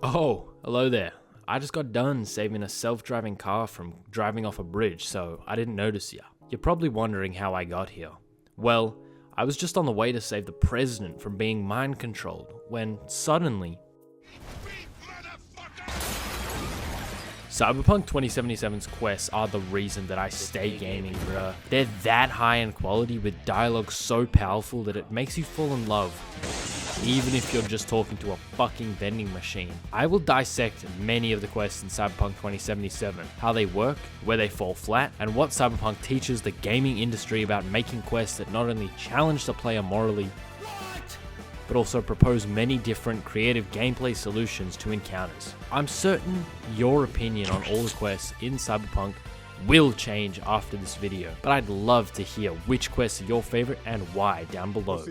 Oh, hello there. I just got done saving a self-driving car from driving off a bridge, so I didn't notice ya. You're probably wondering how I got here. Well, I was just on the way to save the president from being mind-controlled, when suddenly... Cyberpunk 2077's quests are the reason that I stay gaming, bruh. They're that high in quality with dialogue so powerful that it makes you fall in love, even if you're just talking to a fucking vending machine. I will dissect many of the quests in Cyberpunk 2077, how they work, where they fall flat, and what Cyberpunk teaches the gaming industry about making quests that not only challenge the player morally, but also propose many different creative gameplay solutions to encounters. I'm certain your opinion on all the quests in Cyberpunk will change after this video, but I'd love to hear which quests are your favorite and why down below.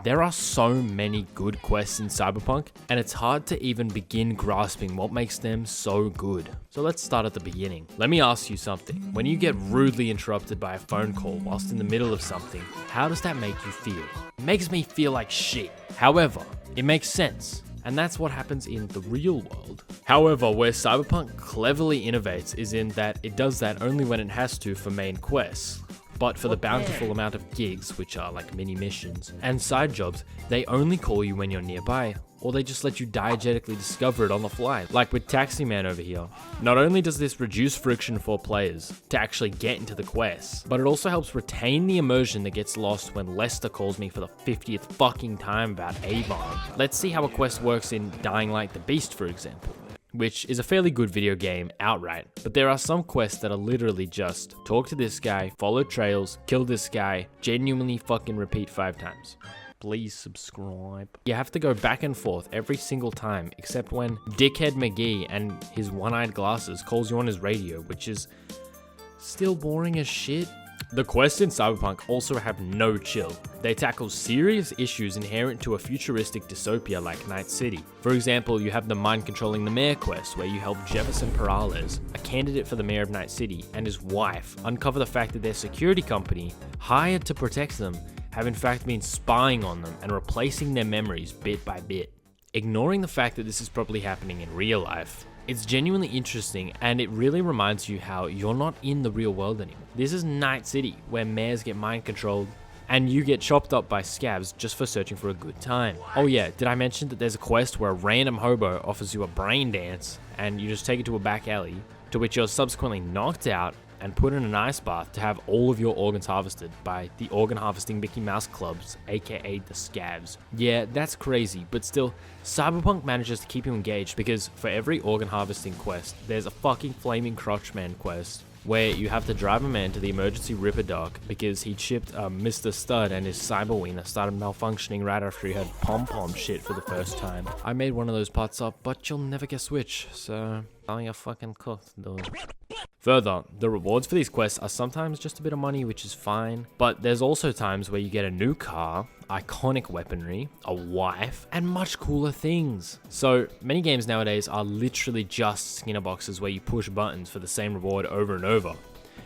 There are so many good quests in Cyberpunk, and it's hard to even begin grasping what makes them so good. So let's start at the beginning. Let me ask you something. When you get rudely interrupted by a phone call whilst in the middle of something, how does that make you feel? It makes me feel like shit. However, it makes sense. And that's what happens in the real world. However, where Cyberpunk cleverly innovates is in that it does that only when it has to for main quests. But for the bountiful amount of gigs, which are like mini missions, and side jobs, they only call you when you're nearby, or they just let you diegetically discover it on the fly, like with Taxi Man over here. Not only does this reduce friction for players to actually get into the quests, but it also helps retain the immersion that gets lost when Lester calls me for the 50th fucking time about Avon. Let's see how a quest works in Dying Light the Beast, for example, which is a fairly good video game outright. But there are some quests that are literally just talk to this guy, follow trails, kill this guy, genuinely fucking repeat 5 times. Please subscribe. You have to go back and forth every single time, except when Dickhead McGee and his one-eyed glasses calls you on his radio, which is still boring as shit. The quests in Cyberpunk also have no chill. They tackle serious issues inherent to a futuristic dystopia like Night City. For example, you have the mind controlling the mayor quest, where you help Jefferson Perales, a candidate for the mayor of Night City, and his wife uncover the fact that their security company, hired to protect them, have in fact been spying on them and replacing their memories bit by bit. Ignoring the fact that this is probably happening in real life, it's genuinely interesting, and it really reminds you how you're not in the real world anymore. This is Night City, where mayors get mind controlled, and you get chopped up by scabs just for searching for a good time. Oh yeah, did I mention that there's a quest where a random hobo offers you a brain dance, and you just take it to a back alley, to which you're subsequently knocked out and put in an ice bath to have all of your organs harvested by the organ harvesting Mickey Mouse clubs, aka the scabs. Yeah, that's crazy, but still, Cyberpunk manages to keep you engaged because for every organ harvesting quest, there's a fucking flaming crotch man quest where you have to drive a man to the emergency ripper dock because he chipped Mr. Stud and his cyber wiener started malfunctioning right after he had pom-pom shit for the first time. I made one of those parts up, but you'll never guess which, so tell your fucking cooked, dude. Further, the rewards for these quests are sometimes just a bit of money, which is fine, but there's also times where you get a new car, iconic weaponry, a wife, and much cooler things. So many games nowadays are literally just Skinner boxes where you push buttons for the same reward over and over.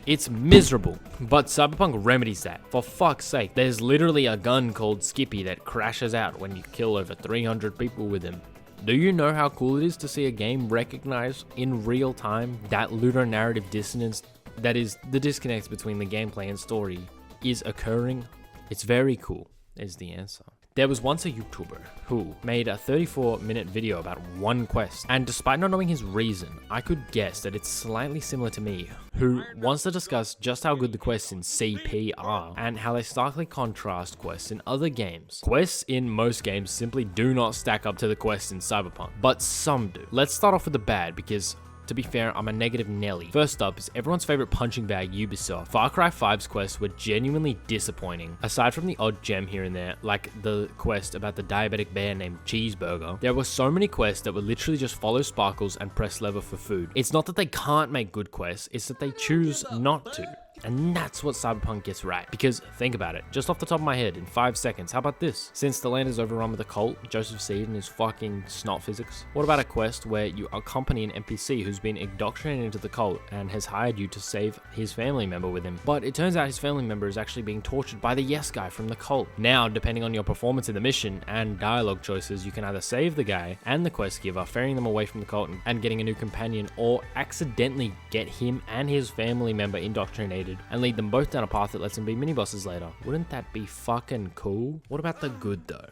It's miserable, but Cyberpunk remedies that. For fuck's sake, there's literally a gun called Skippy that crashes out when you kill over 300 people with him. Do you know how cool it is to see a game recognize in real time that ludonarrative dissonance, that is, the disconnect between the gameplay and story, is occurring? It's very cool, is the answer. There was once a YouTuber who made a 34-minute video about one quest, and despite not knowing his reason, I could guess that it's slightly similar to me, who wants to discuss just how good the quests in CP are, and how they starkly contrast quests in other games. Quests in most games simply do not stack up to the quests in Cyberpunk, but some do. Let's start off with the bad, because to be fair, I'm a negative Nelly. First up is everyone's favorite punching bag, Ubisoft. Far Cry 5's quests were genuinely disappointing. Aside from the odd gem here and there, like the quest about the diabetic bear named Cheeseburger, there were so many quests that were literally just follow sparkles and press lever for food. It's not that they can't make good quests, it's that they choose not to. And that's what Cyberpunk gets right. Because think about it, just off the top of my head, in 5 seconds, how about this? Since the land is overrun with a cult, Joseph Seed and his fucking snot physics, what about a quest where you accompany an NPC who's been indoctrinated into the cult and has hired you to save his family member with him? But it turns out his family member is actually being tortured by the yes guy from the cult. Now, depending on your performance in the mission and dialogue choices, you can either save the guy and the quest giver, ferrying them away from the cult and getting a new companion, or accidentally get him and his family member indoctrinated and lead them both down a path that lets them be mini-bosses later. Wouldn't that be fucking cool? What about the good though?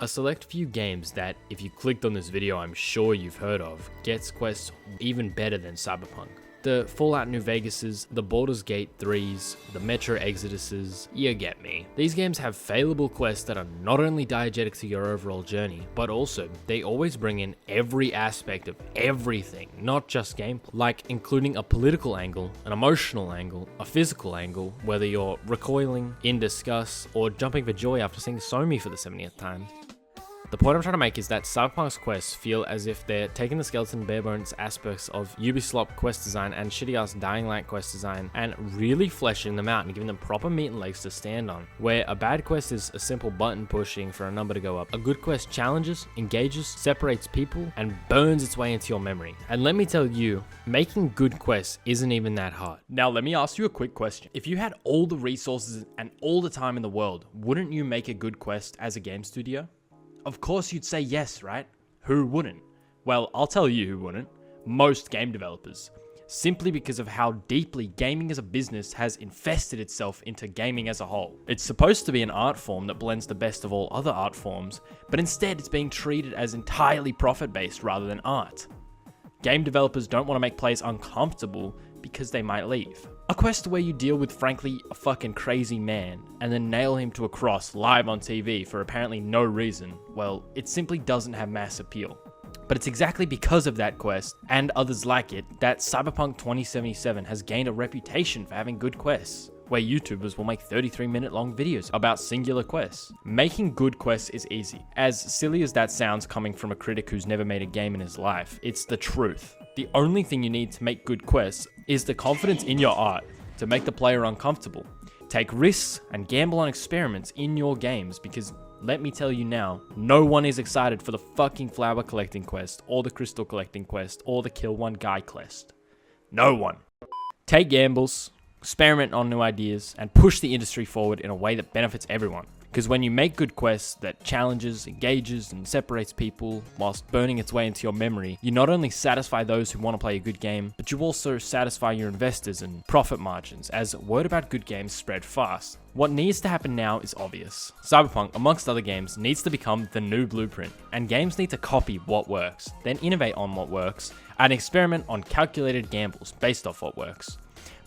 A select few games that, if you clicked on this video, I'm sure you've heard of, gets quests even better than Cyberpunk. The Fallout New Vegas's, the Baldur's Gate 3's, the Metro Exodus's, you get me. These games have failable quests that are not only diegetic to your overall journey, but also they always bring in every aspect of everything, not just gameplay, like including a political angle, an emotional angle, a physical angle, whether you're recoiling, in disgust, or jumping for joy after seeing Somi for the 70th time. The point I'm trying to make is that Cyberpunk's quests feel as if they're taking the skeleton bare bones aspects of Ubisoft quest design and shitty ass Dying Light quest design and really fleshing them out and giving them proper meat and legs to stand on. Where a bad quest is a simple button pushing for a number to go up, a good quest challenges, engages, separates people, and burns its way into your memory. And let me tell you, making good quests isn't even that hard. Now let me ask you a quick question. If you had all the resources and all the time in the world, wouldn't you make a good quest as a game studio? Of course you'd say yes, right? Who wouldn't? Well, I'll tell you who wouldn't. Most game developers. Simply because of how deeply gaming as a business has infested itself into gaming as a whole. It's supposed to be an art form that blends the best of all other art forms, but instead it's being treated as entirely profit-based rather than art. Game developers don't want to make players uncomfortable because they might leave. A quest where you deal with, frankly, a fucking crazy man and then nail him to a cross live on TV for apparently no reason, well, it simply doesn't have mass appeal. But it's exactly because of that quest, and others like it, that Cyberpunk 2077 has gained a reputation for having good quests, where YouTubers will make 33-minute long videos about singular quests. Making good quests is easy. As silly as that sounds coming from a critic who's never made a game in his life, it's the truth. The only thing you need to make good quests is the confidence in your art to make the player uncomfortable. Take risks and gamble on experiments in your games because, let me tell you now, no one is excited for the fucking flower collecting quest, or the crystal collecting quest, or the kill one guy quest. No one. Take gambles, experiment on new ideas, and push the industry forward in a way that benefits everyone. Because when you make good quests that challenges, engages, and separates people whilst burning its way into your memory, you not only satisfy those who want to play a good game, but you also satisfy your investors and profit margins as word about good games spread fast. What needs to happen now is obvious. Cyberpunk, amongst other games, needs to become the new blueprint, and games need to copy what works, then innovate on what works, and experiment on calculated gambles based off what works.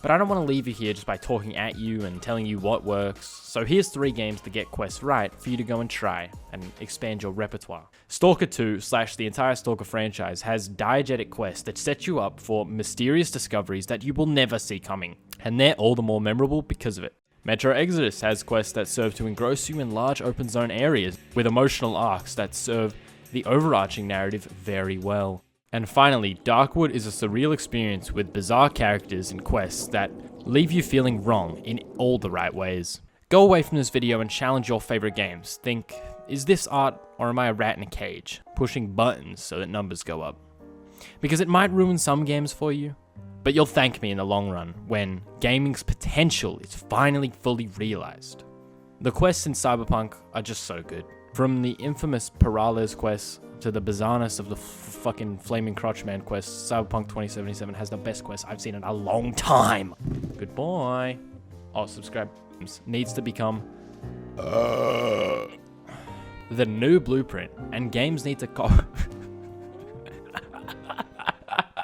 But I don't want to leave you here just by talking at you and telling you what works, so here's 3 games to get quests right for you to go and try and expand your repertoire. Stalker 2 / the entire Stalker franchise has diegetic quests that set you up for mysterious discoveries that you will never see coming, and they're all the more memorable because of it. Metro Exodus has quests that serve to engross you in large open zone areas with emotional arcs that serve the overarching narrative very well. And finally, Darkwood is a surreal experience with bizarre characters and quests that leave you feeling wrong in all the right ways. Go away from this video and challenge your favorite games. Think, is this art or am I a rat in a cage, pushing buttons so that numbers go up? Because it might ruin some games for you, but you'll thank me in the long run when gaming's potential is finally fully realized. The quests in Cyberpunk are just so good. From the infamous Perales quest to the bizarreness of the fucking Flaming Crotch Man quest, Cyberpunk 2077 has the best quest I've seen in a long time. Goodbye. Oh, subscribe needs to become the new blueprint, and games need to